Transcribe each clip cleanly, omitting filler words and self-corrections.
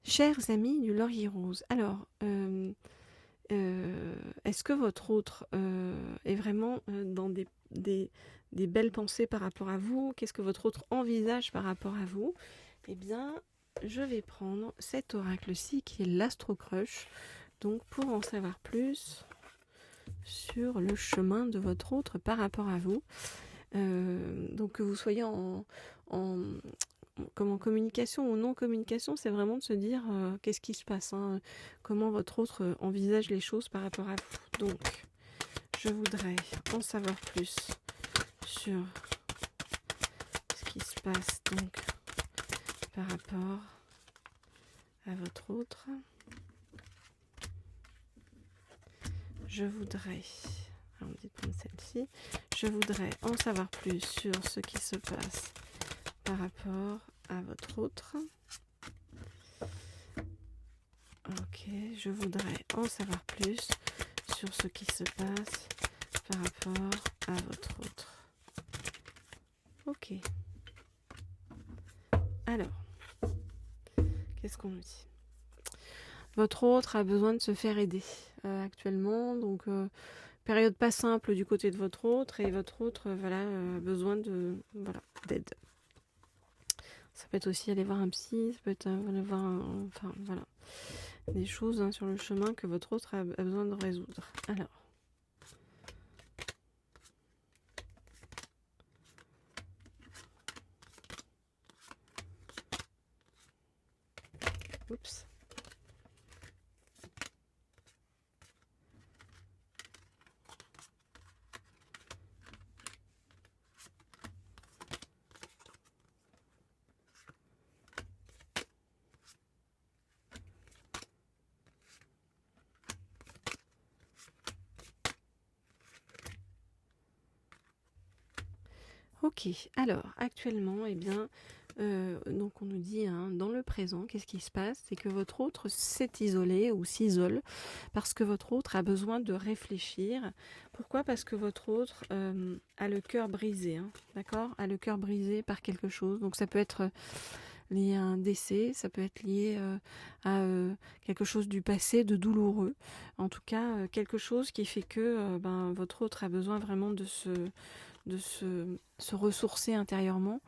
Chers amis du laurier rose, alors, est-ce que votre autre est vraiment dans des belles pensées par rapport à vous? Qu'est-ce que votre autre envisage par rapport à vous? Eh bien, je vais prendre cet oracle-ci qui est l'Astro-Crush, donc pour en savoir plus sur le chemin de votre autre par rapport à vous. Donc que vous soyez comme en communication ou non communication, c'est vraiment de se dire qu'est-ce qui se passe, hein, comment votre autre envisage les choses par rapport à vous. Donc, je voudrais en savoir plus sur ce qui se passe donc par rapport à votre autre. Je voudrais, alors on dit de prendre celle-ci, je voudrais en savoir plus sur ce qui se passe par rapport à votre autre. Ok, je voudrais en savoir plus sur ce qui se passe par rapport à votre autre. Ok. Alors, qu'est-ce qu'on nous dit? Votre autre a besoin de se faire aider actuellement, donc période pas simple du côté de votre autre, et votre autre a besoin d'aide. Ça peut être aussi aller voir un psy, ça peut être aller voir enfin voilà, des choses sur le chemin que votre autre a besoin de résoudre. Alors, oups. Ok, alors actuellement, eh bien, donc on nous dit dans le présent, qu'est-ce qui se passe? C'est que votre autre s'est isolé ou s'isole parce que votre autre a besoin de réfléchir. Pourquoi? Parce que votre autre a le cœur brisé, d'accord? A le cœur brisé par quelque chose. Donc ça peut être lié à un décès, ça peut être lié à quelque chose du passé, de douloureux. En tout cas, quelque chose qui fait que votre autre a besoin vraiment de se ressourcer intérieurement,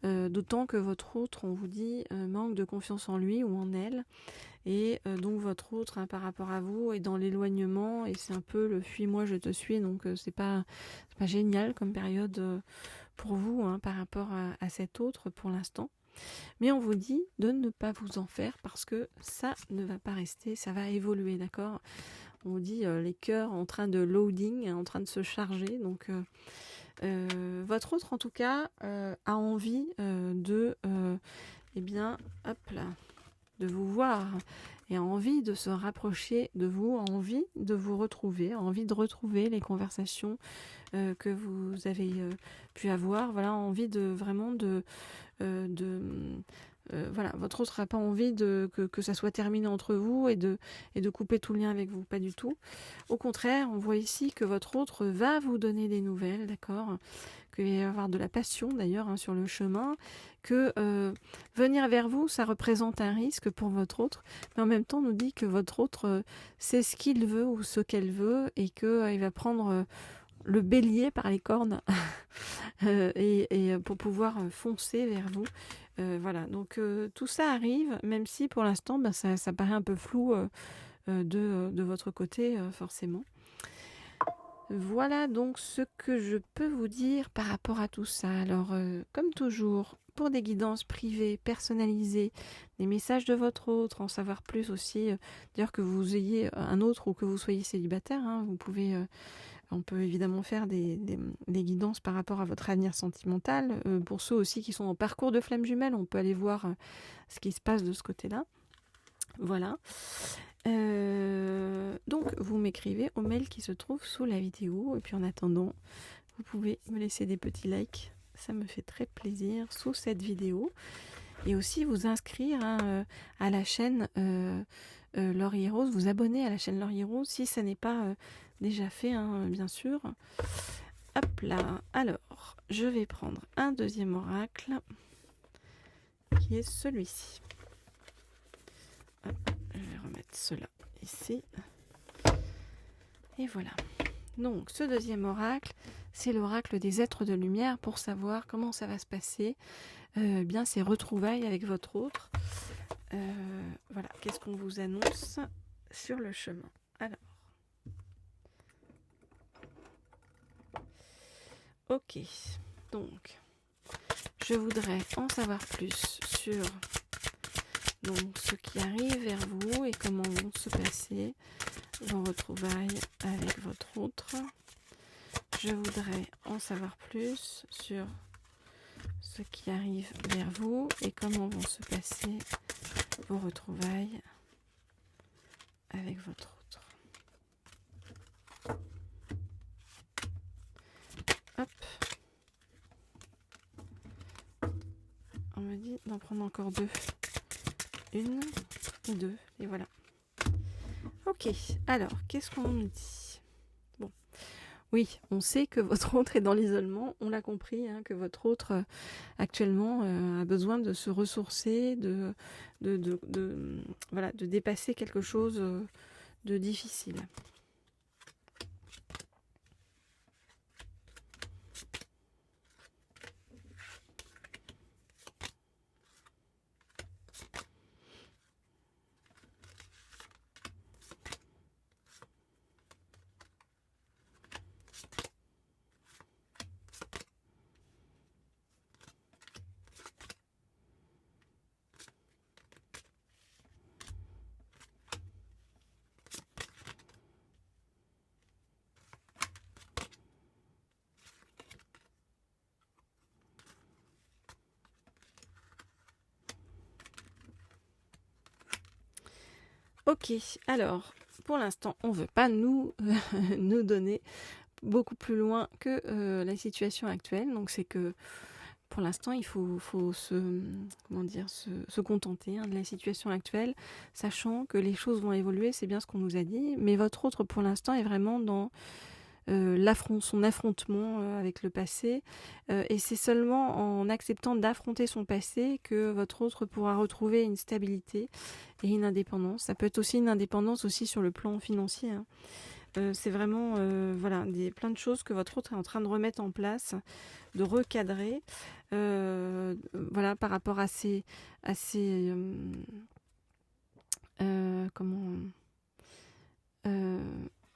d'autant que votre autre, on vous dit, manque de confiance en lui ou en elle, et donc votre autre par rapport à vous est dans l'éloignement, et c'est un peu le fuis-moi je te suis, donc c'est pas génial comme période pour vous par rapport à cet autre pour l'instant. Mais on vous dit de ne pas vous en faire parce que ça ne va pas rester, ça va évoluer, d'accord? On vous dit les cœurs en train de loading, en train de se charger, donc votre autre en tout cas a envie de vous voir, et a envie de se rapprocher de vous, a envie de vous retrouver, a envie de retrouver les conversations que vous avez pu avoir, voilà, envie de vraiment voilà, votre autre n'a pas envie que ça soit terminé entre vous et de couper tout lien avec vous, pas du tout. Au contraire, on voit ici que votre autre va vous donner des nouvelles, d'accord, qu'il va y avoir de la passion d'ailleurs sur le chemin, que venir vers vous, ça représente un risque pour votre autre, mais en même temps on nous dit que votre autre sait ce qu'il veut ou ce qu'elle veut, et qu'il va prendre le bélier par les cornes et pour pouvoir foncer vers vous. Voilà, donc tout ça arrive, même si pour l'instant ça paraît un peu flou de votre côté, forcément. Voilà donc ce que je peux vous dire par rapport à tout ça. Alors, comme toujours, pour des guidances privées, personnalisées, des messages de votre autre, en savoir plus aussi, d'ailleurs que vous ayez un autre ou que vous soyez célibataire, vous pouvez... on peut évidemment faire des guidances par rapport à votre avenir sentimental. Pour ceux aussi qui sont en parcours de flamme jumelle, on peut aller voir ce qui se passe de ce côté-là. Voilà. Donc, vous m'écrivez au mail qui se trouve sous la vidéo. Et puis en attendant, vous pouvez me laisser des petits likes. Ça me fait très plaisir sous cette vidéo. Et aussi vous inscrire à la chaîne Laurier Rose, vous abonner à la chaîne Laurier Rose si ça n'est pas déjà fait, bien sûr. Hop là. Alors, je vais prendre un deuxième oracle qui est celui-ci. cela ici. Et voilà. Donc, ce deuxième oracle, c'est l'oracle des êtres de lumière pour savoir comment ça va se passer. Bien, ces retrouvailles avec votre autre. Voilà, qu'est-ce qu'on vous annonce sur le chemin? Alors, ok. Donc, je voudrais en savoir plus sur donc, ce qui arrive vers vous et comment vont se passer vos retrouvailles avec votre autre. Je voudrais en savoir plus sur ce qui arrive vers vous et comment vont se passer vos retrouvailles avec votre autre. Hop. On me dit d'en prendre encore deux. Une ou deux. Et voilà. Ok. Alors, qu'est-ce qu'on nous dit? Bon. Oui, on sait que votre autre est dans l'isolement. On l'a compris, hein, que votre autre, actuellement, a besoin de se ressourcer, voilà, de dépasser quelque chose de difficile. Ok, alors, pour l'instant, on ne veut pas nous donner beaucoup plus loin que la situation actuelle. Donc, c'est que pour l'instant, il faut se contenter, hein, de la situation actuelle, sachant que les choses vont évoluer, c'est bien ce qu'on nous a dit. Mais votre autre, pour l'instant, est vraiment dans son affrontement avec le passé. Et c'est seulement en acceptant d'affronter son passé que votre autre pourra retrouver une stabilité et une indépendance. Ça peut être aussi une indépendance aussi sur le plan financier, hein. C'est vraiment voilà, plein de choses que votre autre est en train de remettre en place, de recadrer, voilà, par rapport à ces comment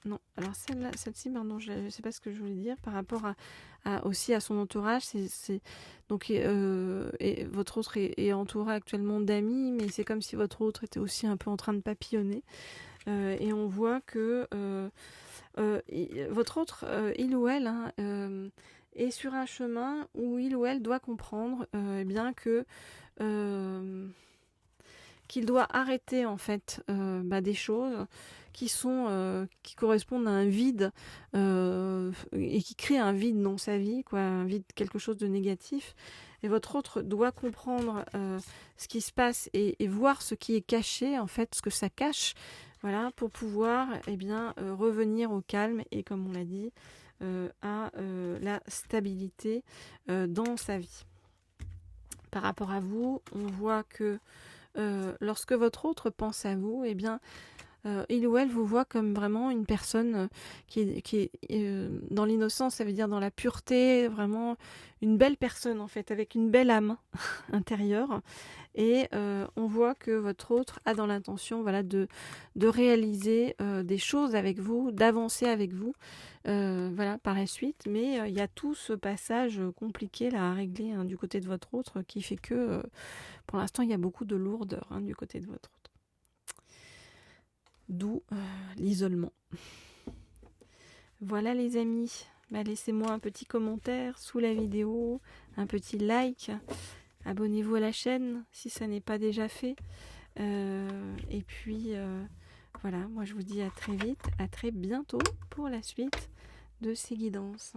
non, alors celle-ci, pardon, je ne sais pas ce que je voulais dire par rapport aussi à son entourage. Donc et votre autre est entouré actuellement d'amis, mais c'est comme si votre autre était aussi un peu en train de papillonner. Et on voit que votre autre, il ou elle, hein, est sur un chemin où il ou elle doit comprendre bien que qu'il doit arrêter en fait des choses qui correspondent à un vide et qui créent un vide dans sa vie, quoi, un vide, quelque chose de négatif. Et votre autre doit comprendre ce qui se passe et voir ce qui est caché, en fait, ce que ça cache, voilà, pour pouvoir revenir au calme et, comme on l'a dit, à la stabilité dans sa vie. Par rapport à vous, on voit que lorsque votre autre pense à vous, il ou elle vous voit comme vraiment une personne qui est dans l'innocence, ça veut dire dans la pureté, vraiment une belle personne en fait, avec une belle âme intérieure. Et on voit que votre autre a dans l'intention, voilà, de réaliser des choses avec vous, d'avancer avec vous, voilà, par la suite. Mais il y a tout ce passage compliqué là à régler, hein, du côté de votre autre, qui fait que pour l'instant il y a beaucoup de lourdeur, hein, du côté de votre autre. D'où l'isolement. Voilà les amis, laissez-moi un petit commentaire sous la vidéo, un petit like, abonnez-vous à la chaîne si ça n'est pas déjà fait. Et puis voilà, moi je vous dis à très vite, à très bientôt pour la suite de ces guidances.